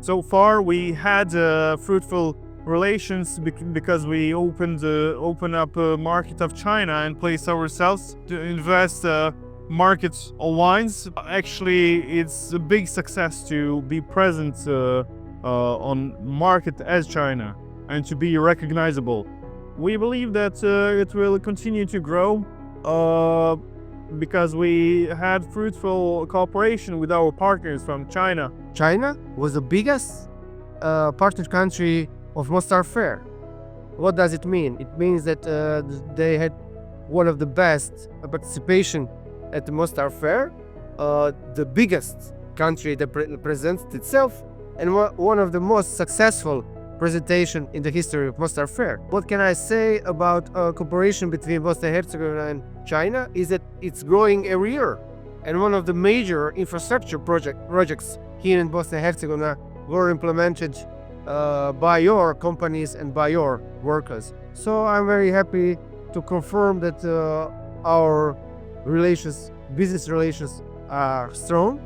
So far, we had fruitful relations because we open up a market of China and place ourselves to invest market wines. Actually, it's a big success to be present on market as China and to be recognizable. We believe that it will continue to grow because we had fruitful cooperation with our partners from China. China was the biggest partner country of Mostar Fair. What does it mean? It means that they had one of the best participation at the Mostar Fair, the biggest country that presents itself, and one of the most successful presentation in the history of Mostar Fair. What can I say about cooperation between Bosnia and Herzegovina and China is that it's growing every year, and one of the major infrastructure projects here in Bosnia and Herzegovina were implemented by your companies and by your workers. So I'm very happy to confirm that our business relations are strong.